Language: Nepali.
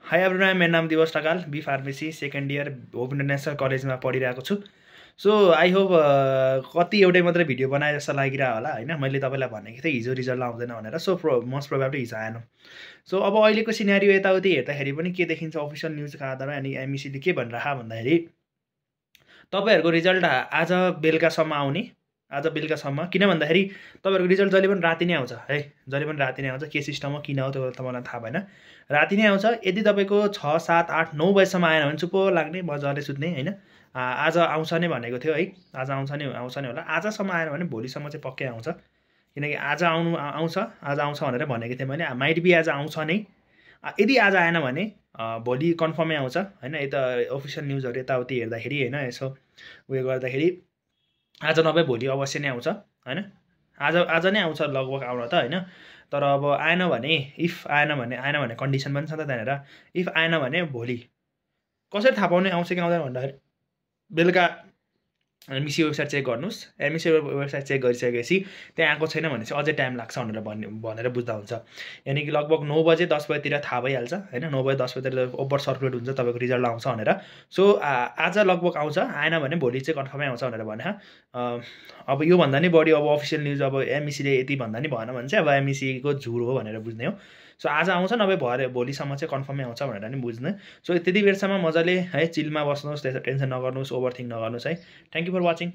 हाई एभ्रीवन, मेरो नाम Diwas Dhakal, B pharmacy second year Hope international कलेजमा पढिरहेको छु। सो आई होप कति एउटै मात्रै भिडियो बनाए जस्तो लागिरह होला होइन। मैले तपाईँलाई भनेको थिएँ हिजो रिजल्ट आउँदैन भनेर, सो मोस्ट प्रोभाब्ली हिजो आएन। सो अब अहिलेको सिनेरियो यताउति हेर्दाखेरि पनि के देखिन्छ, अफिसियल न्युजको आधारमा अनि एमइसीले के भनिरह भन्दाखेरि तपाईँहरूको रिजल्ट आज बेलुकासम्म आउने, आज बेलुकासम्म। किन भन्दाखेरि तपाईँहरूको रिजल्ट जहिले पनि राति नै आउँछ है, जहिले पनि राति नै आउँछ। के सिस्टम हो किन हो त्यो तपाईँलाई थाहा भएन, राति नै आउँछ। यदि तपाईँको 6, 7, 8, 9 बजीसम्म आएन भने चुप्पो लाग्ने, मजाले सुत्ने होइन। आज आउँछ नै भनेको थियो है, आज आउँछ नै होला। आजसम्म आएन भने भोलिसम्म चाहिँ पक्कै आउँछ, किनकि आज आउँछ भनेर भनेको थिएँ मैले। माइट बी आज आउँछ नै। यदि आज आएन भने भोलि कन्फर्मै आउँछ होइन। यता अफिसियल न्युजहरू यताउति हेर्दाखेरि होइन, यसो उयो गर्दाखेरि आज नभए भोलि अवश्य नै आउँछ होइन। आज नै आउँछ लगभग आउन त होइन। तर अब आएन भने, इफ आएन भने कन्डिसन पनि छ त त्यहाँनिर। इफ आएन भने भोलि कसरी थाहा पाउने आउँछ कि आउँदैन भन्दाखेरि बेलुका एमइसी वेबसाइट चेक गर्नुहोस्। एमइसी वेबसाइट चेक गरिसकेपछि त्यहाँ आएको छैन भने चाहिँ अझै टाइम लाग्छ भनेर बुझ्दा हुन्छ। यानि कि लगभग 9 बजे 10 बजेतिर थाहा भइहाल्छ होइन। 9 बजे 10 बजेतिर ओभर सर्कुलेट हुन्छ तपाईँको रिजल्ट आउँछ भनेर। सो आज लगभग आउँछ, आएन भने भोलि चाहिँ कन्फर्मै आउँछ भनेर भने। अब योभन्दा नि बढी अब अफिसियल न्युज अब एमइसीले यति भन्दा नि भएन भने चाहिँ अब एमइसीको झुर हो भनेर बुझ्ने हो। सो आज आउँछ नभए भोलिसम्म चाहिँ कन्फर्मै आउँछ भनेर नि बुझ्ने। सो त्यति बेरसम्म मजाले है चिलमा बस्नुहोस्, त्यसो टेन्सन नगर्नुहोस्, ओभर थिङ्क नगर्नुहोस् है। Thank you for watching.